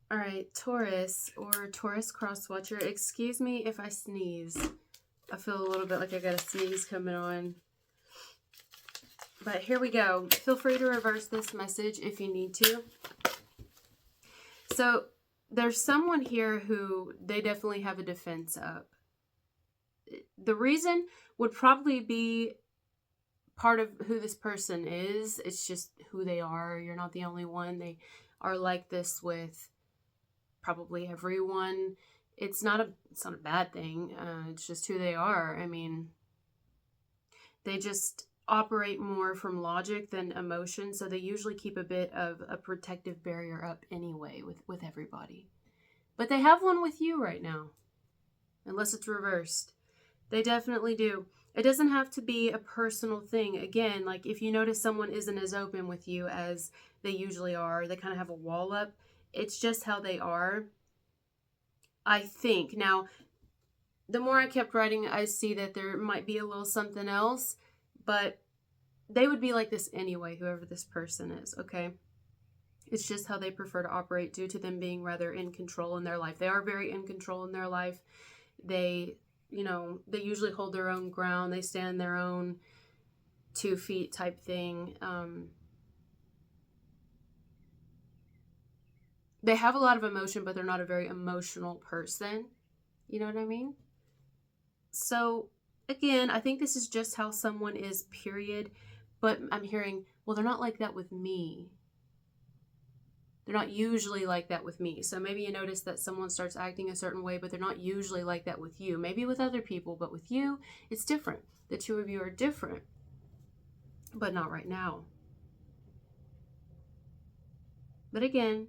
All right, Taurus or Taurus cross watcher. Excuse me if I sneeze. I feel a little bit like I got a sneeze coming on. But here we go. Feel free to reverse this message if you need to. So there's someone here who they definitely have a defense up. The reason would probably be part of who this person is. It's just who they are. You're not the only one. They are like this with probably everyone. It's not a bad thing. It's just who they are. I mean, they just operate more from logic than emotion, so they usually keep a bit of a protective barrier up anyway with everybody. But they have one with you right now, unless it's reversed. They definitely do. It doesn't have to be a personal thing. Again, like if you notice someone isn't as open with you as they usually are, they kind of have a wall up. It's just how they are, I think. Now, the more I kept writing, I see that there might be a little something else, but they would be like this anyway, whoever this person is, okay? It's just how they prefer to operate due to them being rather in control in their life. They are very in control in their life. They usually hold their own ground. They stand their own 2 feet type thing. They have a lot of emotion, but they're not a very emotional person. You know what I mean? So, again, I think this is just how someone is, period. But I'm hearing, well, they're not like that with me. They're not usually like that with me. So maybe you notice that someone starts acting a certain way, but they're not usually like that with you. Maybe with other people, but with you, it's different. The two of you are different, but not right now. But again,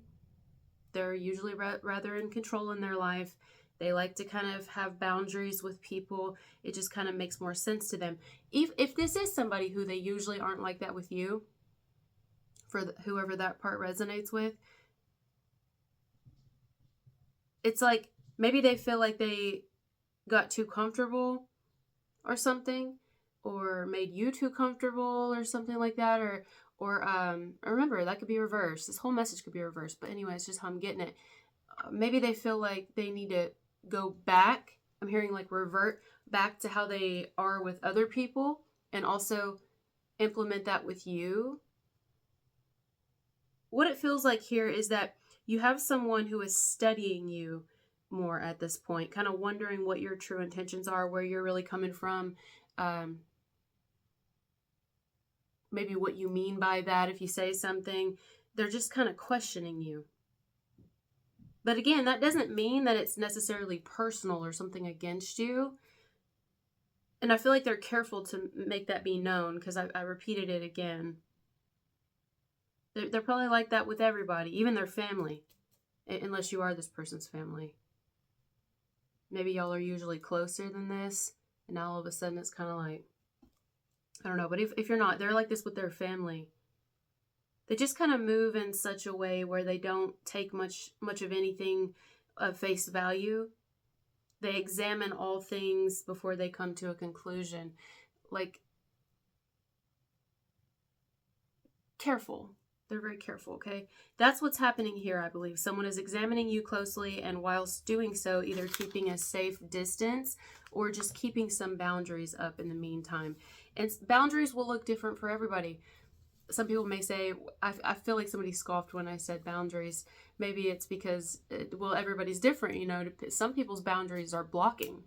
they're usually rather in control in their life. They like to kind of have boundaries with people. It just kind of makes more sense to them. If this is somebody who they usually aren't like that with you, for whoever that part resonates with, it's like maybe they feel like they got too comfortable or something, or made you too comfortable or something like that, or remember, that could be reversed. This whole message could be reversed, but anyway, it's just how I'm getting it. Maybe they feel like they need to go back. I'm hearing like revert back to how they are with other people and also implement that with you. What it feels like here is that you have someone who is studying you more at this point, kind of wondering what your true intentions are, where you're really coming from, maybe what you mean by that if you say something. They're just kind of questioning you. But again, that doesn't mean that it's necessarily personal or something against you. And I feel like they're careful to make that be known because I repeated it again. They're probably like that with everybody, even their family, unless you are this person's family. Maybe y'all are usually closer than this, and now all of a sudden it's kind of like, I don't know, but if you're not, they're like this with their family. They just kind of move in such a way where they don't take much of anything of face value. They examine all things before they come to a conclusion. Like, careful. They're very careful, okay? That's what's happening here, I believe. Someone is examining you closely, and whilst doing so, either keeping a safe distance or just keeping some boundaries up in the meantime. And boundaries will look different for everybody. Some people may say, I feel like somebody scoffed when I said boundaries. Maybe it's because, well, everybody's different, you know. Some people's boundaries are blocking.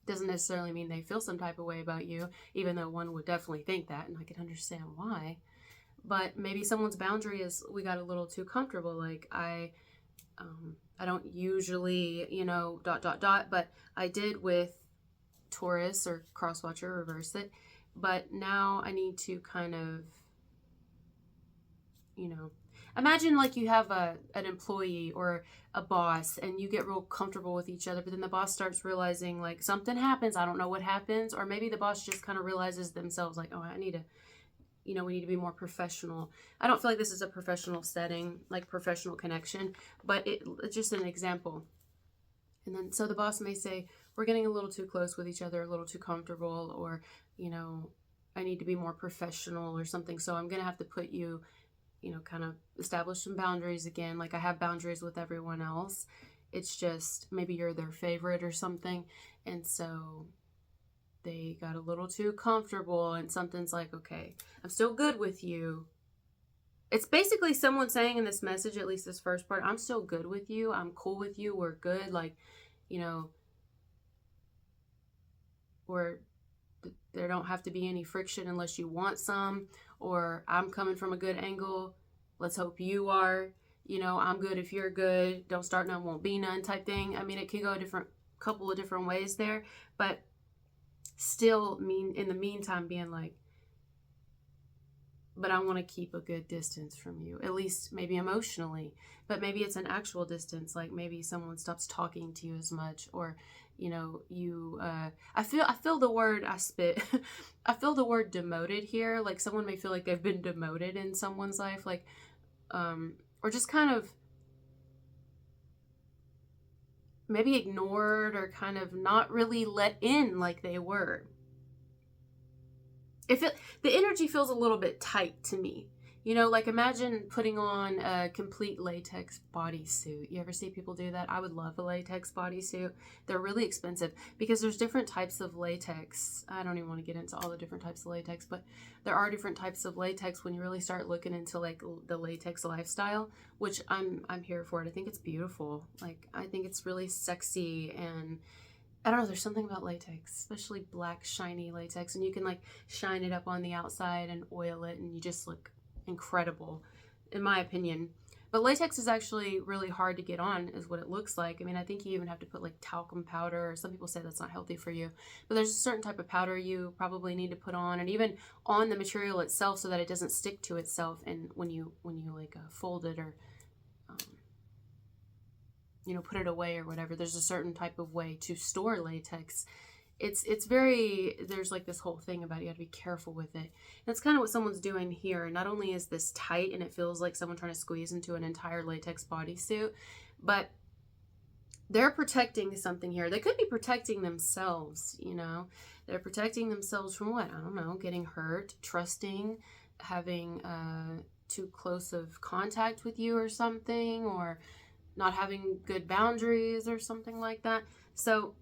Doesn't necessarily mean they feel some type of way about you, even though one would definitely think that, and I can understand why. But maybe someone's boundary is, we got a little too comfortable. Like, I don't usually, but I did with Taurus or Crosswatcher, reverse it. But now I need to kind of, imagine like you have an employee or a boss and you get real comfortable with each other, but then the boss starts realizing like something happens. I don't know what happens. Or maybe the boss just kind of realizes themselves like, oh, I need to, we need to be more professional. I don't feel like this is a professional setting, like professional connection, but it's just an example. And then, so the boss may say, we're getting a little too close with each other, a little too comfortable, or, I need to be more professional or something. So I'm going to have to put you kind of establish some boundaries again. Like I have boundaries with everyone else. It's just maybe you're their favorite or something. And so they got a little too comfortable, and something's like, okay, I'm still good with you. It's basically someone saying in this message, at least this first part, I'm still good with you. I'm cool with you. We're good. Like, you know, we're there don't have to be any friction unless you want some, or I'm coming from a good angle. Let's hope you are. I'm good if you're good. Don't start none, won't be none type thing. I mean, it could go a couple of different ways there, but still mean in the meantime being like, but I want to keep a good distance from you, at least maybe emotionally, but maybe it's an actual distance. Like maybe someone stops talking to you as much, or, I feel the word I spit. I feel the word demoted here. Like someone may feel like they've been demoted in someone's life, like, or just kind of maybe ignored or kind of not really let in like they were. The energy feels a little bit tight to me. Like imagine putting on a complete latex bodysuit. You ever see people do that? I would love a latex bodysuit. They're really expensive because there's different types of latex. I don't even want to get into all the different types of latex, but there are different types of latex when you really start looking into like the latex lifestyle, which I'm here for it. I think it's beautiful. Like I think it's really sexy, and I don't know, there's something about latex, especially black, shiny latex, and you can like shine it up on the outside and oil it, and you just look incredible, in my opinion. But latex is actually really hard to get on, is what it looks like. I mean, I think you even have to put like talcum powder. Some people say that's not healthy for you, but there's a certain type of powder you probably need to put on, and even on the material itself, so that it doesn't stick to itself. And when you like fold it or um, put it away or whatever, there's a certain type of way to store latex. It's very, there's like this whole thing about you have to be careful with it. And that's kind of what someone's doing here. Not only is this tight and it feels like someone trying to squeeze into an entire latex bodysuit, but they're protecting something here. They could be protecting themselves. They're protecting themselves from what? I don't know, getting hurt, trusting, having too close of contact with you or something, or not having good boundaries or something like that. So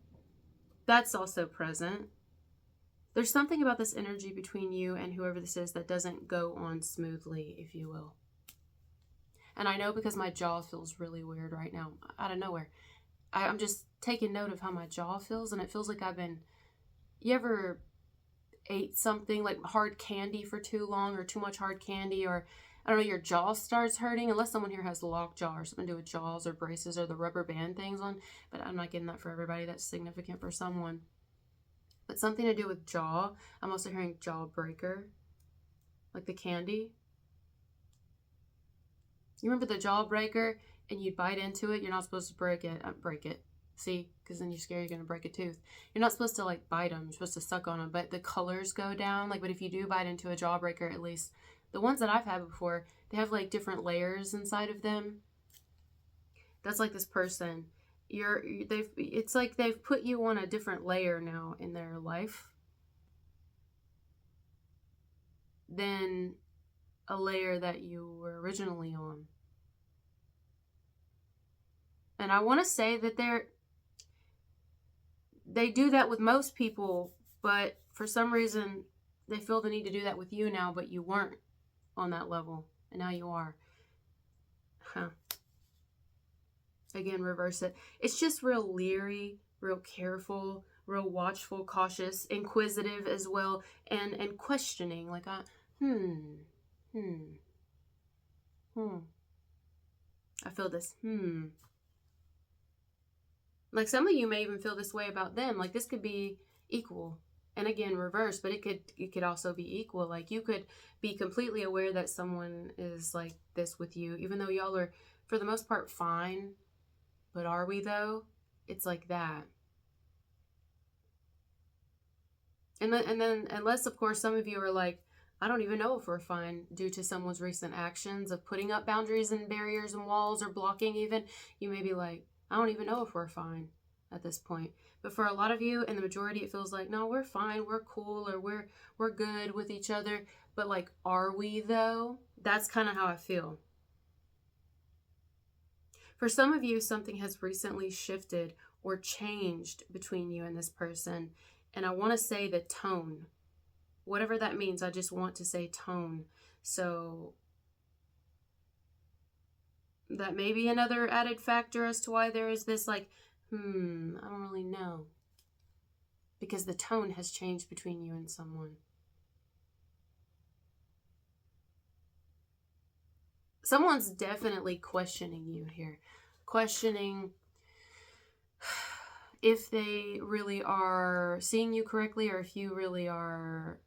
that's also present. There's something about this energy between you and whoever this is that doesn't go on smoothly, if you will. And I know because my jaw feels really weird right now, out of nowhere. I'm just taking note of how my jaw feels, and it feels like you ever ate something like hard candy for too long, or too much hard candy, or I don't know, your jaw starts hurting, unless someone here has locked jaw or something to do with jaws or braces or the rubber band things on, but I'm not getting that for everybody. That's significant for someone. But something to do with jaw. I'm also hearing jawbreaker, like the candy. You remember the jawbreaker, and you'd bite into it? You're not supposed to break it. See? Because then you're scared you're going to break a tooth. You're not supposed to like bite them. You're supposed to suck on them, but the colors go down. But if you do bite into a jawbreaker, at least the ones that I've had before, they have like different layers inside of them. That's like this person. It's like they've put you on a different layer now in their life than a layer that you were originally on. And I want to say that they do that with most people, but for some reason they feel the need to do that with you now, but you weren't on that level, and now you are. Again, reverse it. It's just real leery, real careful, real watchful, cautious, inquisitive as well, and questioning. Like, I feel this. Like some of you may even feel this way about them. Like this could be equal. And again, reverse, but it could also be equal. Like you could be completely aware that someone is like this with you, even though y'all are, for the most part, fine. But are we though? It's like that. And then, unless of course some of you are like, I don't even know if we're fine due to someone's recent actions of putting up boundaries and barriers and walls or blocking even, you may be like, I don't even know if we're fine at this point. But for a lot of you, and the majority, it feels like, no, we're fine, we're cool, or we're good with each other. But like, are we though? That's kind of how I feel. For some of you, something has recently shifted or changed between you and this person. And I want to say the tone. Whatever that means, I just want to say tone. So that may be another added factor as to why there is this like, I don't really know. Because the tone has changed between you and someone. Someone's definitely questioning you here. Questioning if they really are seeing you correctly, or if you really are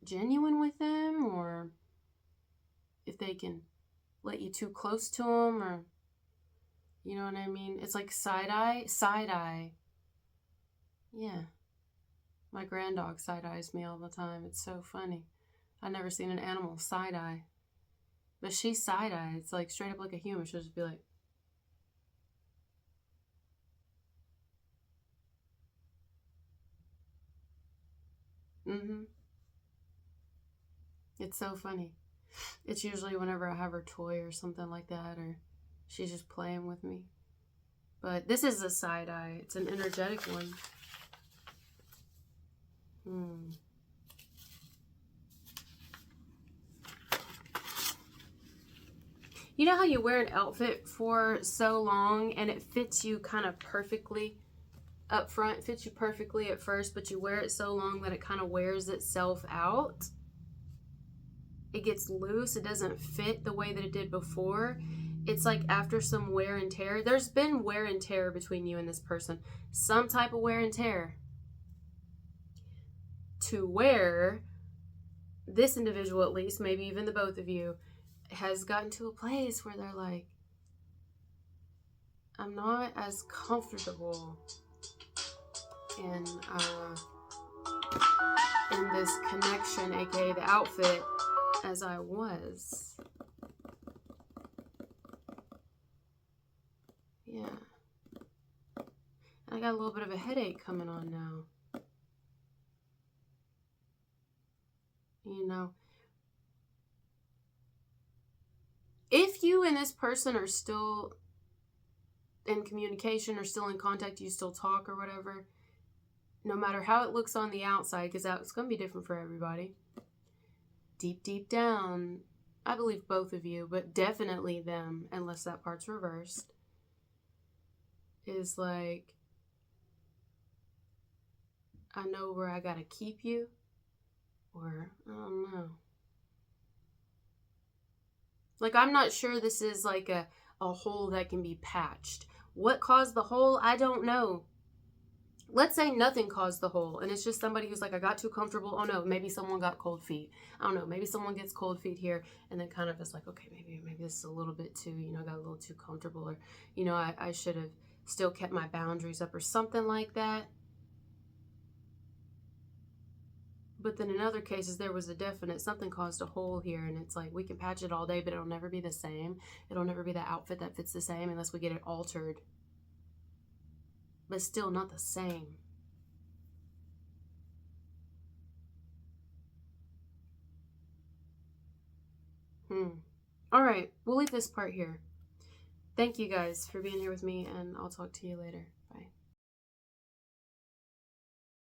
genuine with them, or if they can let you too close to them, or you know what I mean? It's like side eye. Yeah. My granddog side eyes me all the time. It's so funny. I've never seen an animal side eye. But she's side eye. It's like straight up like a human. She'll just be like, It's so funny. It's usually whenever I have her toy or something like that, or she's just playing with me. But this is a side eye. It's an energetic one. You know how you wear an outfit for so long and it fits you kind of perfectly up front? It fits you perfectly at first, but you wear it so long that it kind of wears itself out. It gets loose. It doesn't fit the way that it did before. It's like after some wear and tear. There's been wear and tear between you and this person. Some type of wear and tear. To where this individual, at least, maybe even the both of you, has gotten to a place where they're like, I'm not as comfortable in this connection, aka the outfit, as I was. Yeah. I got a little bit of a headache coming on now. You know, if you and this person are still in communication or still in contact, you still talk or whatever, no matter how it looks on the outside, because it's going to be different for everybody, deep down, I believe both of you, but definitely them, unless that part's reversed, is like, I know where I got to keep you, or I don't know. Like, I'm not sure this is like a hole that can be patched. What caused the hole? I don't know. Let's say nothing caused the hole, and it's just somebody who's like, I got too comfortable. Oh no, maybe someone got cold feet. I don't know. Maybe someone gets cold feet here, and then kind of is like, okay, maybe this is a little bit too, got a little too comfortable, or, I should have still kept my boundaries up or something like that. But then in other cases, there was a definite, something caused a hole here, and it's like, we can patch it all day, but it'll never be the same. It'll never be the outfit that fits the same unless we get it altered. But still not the same. All right, we'll leave this part here. Thank you guys for being here with me, and I'll talk to you later.